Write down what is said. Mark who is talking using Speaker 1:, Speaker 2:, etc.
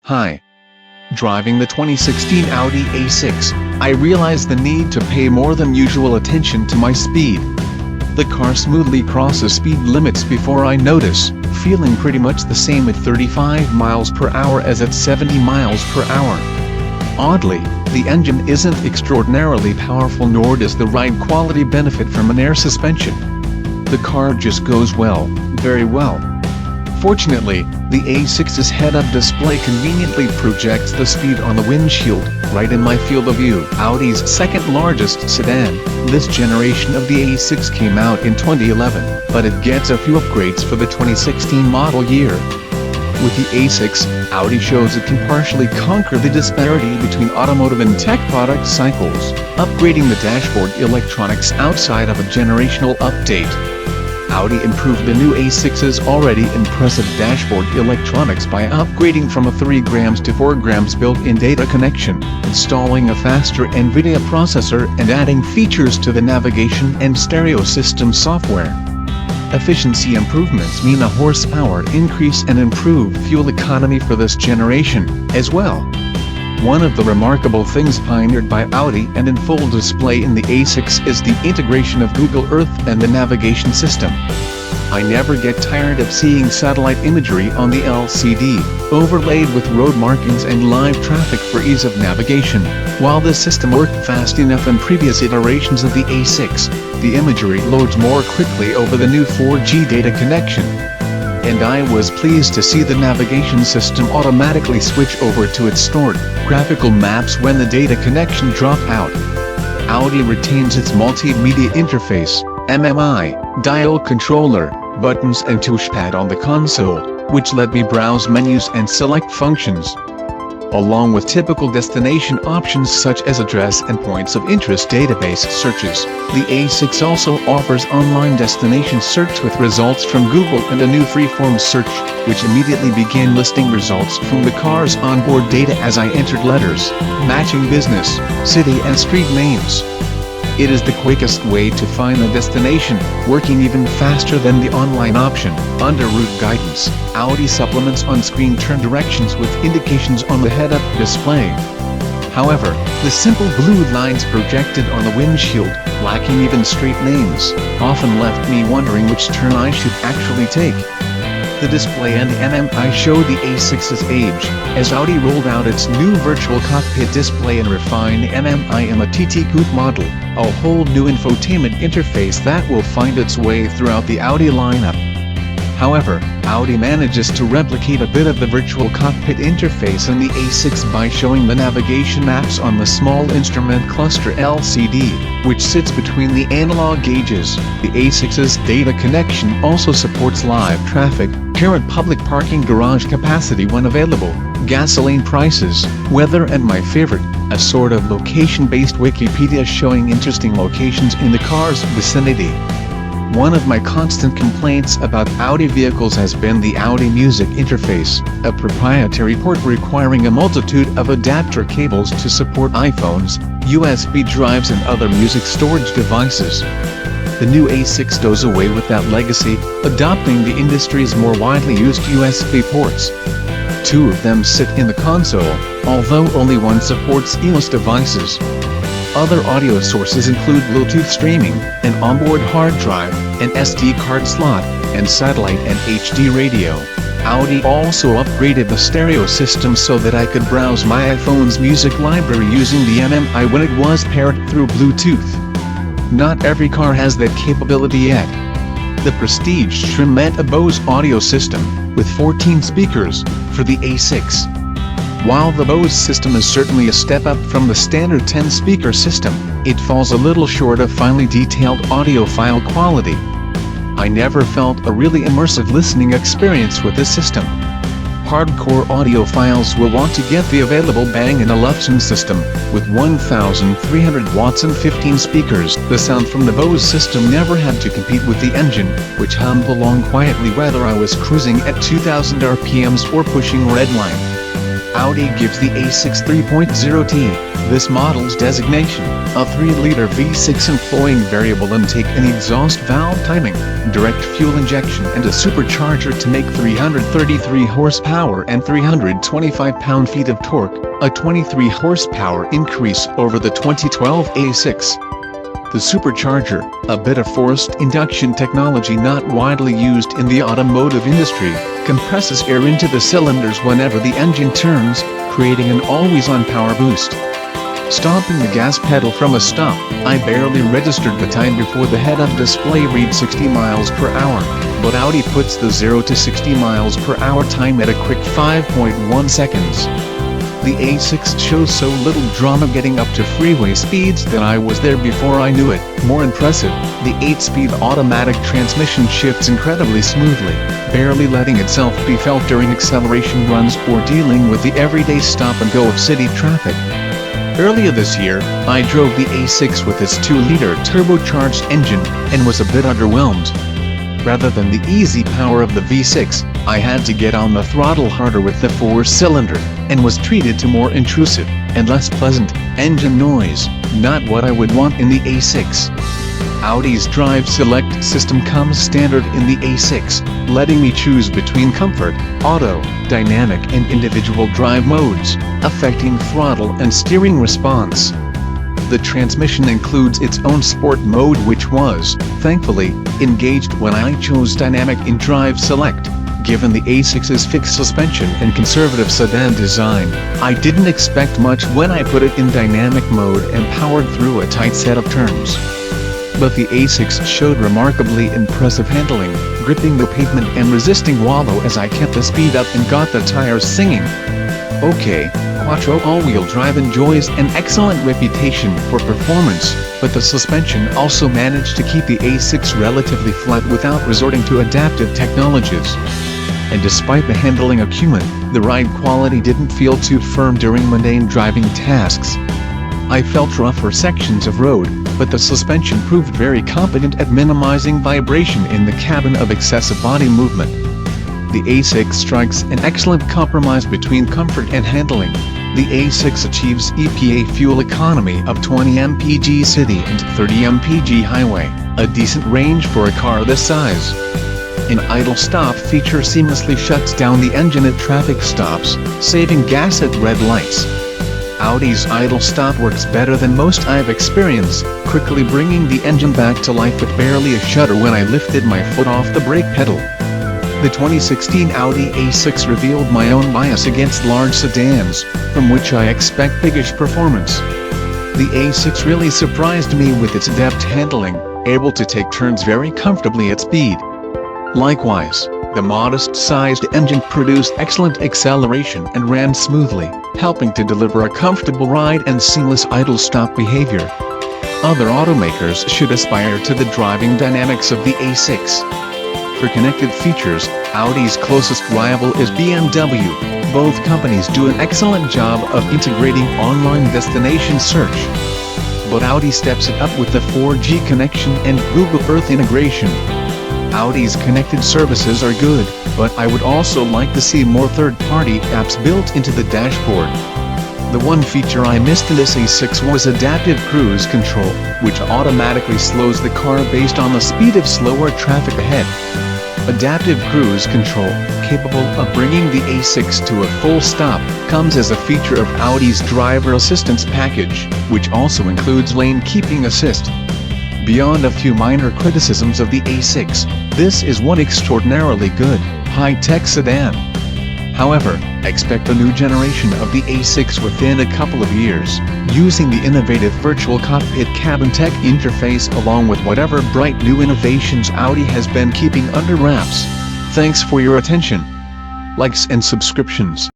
Speaker 1: Hi. Driving the 2016 Audi A6, I realized the need to pay more than usual attention to my speed. The car smoothly crosses speed limits before I notice, feeling pretty much the same at 35 miles per hour as at 70 miles per hour. Oddly, the engine isn't extraordinarily powerful, nor does the ride quality benefit from an air suspension. The car just goes well, very well. Fortunately, the A6's head-up display conveniently projects the speed on the windshield, right in my field of view. Audi's second-largest sedan, this generation of the A6 came out in 2011, but it gets a few upgrades for the 2016 model year. With the A6, Audi shows it can partially conquer the disparity between automotive and tech product cycles, upgrading the dashboard electronics outside of a generational update. Audi improved the new A6's already impressive dashboard electronics by upgrading from a 3 grams to 4 grams built-in data connection, installing a faster Nvidia processor and adding features to the navigation and stereo system software. Efficiency improvements mean a horsepower increase and improved fuel economy for this generation, as well. One of the remarkable things pioneered by Audi and in full display in the A6 is the integration of Google Earth and the navigation system. I never get tired of seeing satellite imagery on the LCD, overlaid with road markings and live traffic for ease of navigation. While this system worked fast enough in previous iterations of the A6, the imagery loads more quickly over the new 4G data connection. And I was pleased to see the navigation system automatically switch over to its stored, graphical maps when the data connection dropped out. Audi retains its Multimedia Interface, MMI, dial controller, buttons and touchpad on the console, which let me browse menus and select functions. Along with typical destination options such as address and points of interest database searches, the A6 also offers online destination search with results from Google and a new freeform search, which immediately began listing results from the car's onboard data as I entered letters, matching business, city and street names. It is the quickest way to find a destination, working even faster than the online option. Under route guidance, Audi supplements on-screen turn directions with indications on the head-up display. However, the simple blue lines projected on the windshield, lacking even street names, often left me wondering which turn I should actually take. The display and MMI show the A6's age, as Audi rolled out its new virtual cockpit display and refined MMI in the TT Coupe model, a whole new infotainment interface that will find its way throughout the Audi lineup. However, Audi manages to replicate a bit of the virtual cockpit interface in the A6 by showing the navigation maps on the small instrument cluster LCD, which sits between the analog gauges. The A6's data connection also supports live traffic, current public parking garage capacity when available, gasoline prices, weather and my favorite, a sort of location-based Wikipedia showing interesting locations in the car's vicinity. One of my constant complaints about Audi vehicles has been the Audi Music Interface, a proprietary port requiring a multitude of adapter cables to support iPhones, USB drives and other music storage devices. The new A6 does away with that legacy, adopting the industry's more widely used USB ports. 2 of them sit in the console, although only one supports EOS devices. Other audio sources include Bluetooth streaming, an onboard hard drive, an SD card slot, and satellite and HD radio. Audi also upgraded the stereo system so that I could browse my iPhone's music library using the MMI when it was paired through Bluetooth. Not every car has that capability yet. The Prestige trim meant a Bose audio system, with 14 speakers, for the A6. While the Bose system is certainly a step up from the standard 10-speaker system, it falls a little short of finely detailed audiophile quality. I never felt a really immersive listening experience with this system. Hardcore audiophiles will want to get the available Bang & Olufsen system, with 1,300 watts and 15 speakers. The sound from the Bose system never had to compete with the engine, which hummed along quietly whether I was cruising at 2,000 RPMs or pushing redline. Audi gives the A6 3.0T, This model's designation, a 3-liter V6 employing variable intake and exhaust valve timing, direct fuel injection and a supercharger to make 333 horsepower and 325 pound-feet of torque, a 23 horsepower increase over the 2012 A6. The supercharger, a bit of forced induction technology not widely used in the automotive industry, compresses air into the cylinders whenever the engine turns, creating an always-on power boost. Stomping the gas pedal from a stop, I barely registered the time before the head-up display read 60 miles per hour, but Audi puts the 0 to 60 miles per hour time at a quick 5.1 seconds. The A6 shows so little drama getting up to freeway speeds that I was there before I knew it. More impressive, the 8-speed automatic transmission shifts incredibly smoothly, barely letting itself be felt during acceleration runs or dealing with the everyday stop-and-go of city traffic. Earlier this year, I drove the A6 with its 2-liter turbocharged engine, and was a bit underwhelmed. Rather than the easy power of the V6, I had to get on the throttle harder with the 4-cylinder, and was treated to more intrusive, and less pleasant, engine noise, not what I would want in the A6. Audi's Drive Select system comes standard in the A6, letting me choose between comfort, auto, dynamic and individual drive modes, affecting throttle and steering response. The transmission includes its own sport mode which was, thankfully, engaged when I chose dynamic in Drive Select. Given the A6's fixed suspension and conservative sedan design, I didn't expect much when I put it in dynamic mode and powered through a tight set of turns. But the A6 showed remarkably impressive handling, gripping the pavement and resisting wallow as I kept the speed up and got the tires singing. Okay, Quattro all-wheel drive enjoys an excellent reputation for performance, but the suspension also managed to keep the A6 relatively flat without resorting to adaptive technologies. And despite the handling acumen, the ride quality didn't feel too firm during mundane driving tasks. I felt rougher sections of road, but the suspension proved very competent at minimizing vibration in the cabin of excessive body movement. The A6 strikes an excellent compromise between comfort and handling. The A6 achieves EPA fuel economy of 20 mpg city and 30 mpg highway, a decent range for a car this size. An idle stop feature seamlessly shuts down the engine at traffic stops, saving gas at red lights. Audi's idle stop works better than most I've experienced, quickly bringing the engine back to life with barely a shudder when I lifted my foot off the brake pedal. The 2016 Audi A6 revealed my own bias against large sedans, from which I expect piggish performance. The A6 really surprised me with its deft handling, able to take turns very comfortably at speed. Likewise, the modest-sized engine produced excellent acceleration and ran smoothly, helping to deliver a comfortable ride and seamless idle-stop behavior. Other automakers should aspire to the driving dynamics of the A6. For connected features, Audi's closest rival is BMW. Both companies do an excellent job of integrating online destination search. But Audi steps it up with the 4G connection and Google Earth integration. Audi's connected services are good, but I would also like to see more third-party apps built into the dashboard. The one feature I missed in this A6 was adaptive cruise control, which automatically slows the car based on the speed of slower traffic ahead. Adaptive cruise control, capable of bringing the A6 to a full stop, comes as a feature of Audi's driver assistance package, which also includes lane keeping assist. Beyond a few minor criticisms of the A6, this is one extraordinarily good, high-tech sedan. However, expect a new generation of the A6 within a couple of years, using the innovative virtual cockpit cabin tech interface along with whatever bright new innovations Audi has been keeping under wraps. Thanks for your attention. Likes and subscriptions.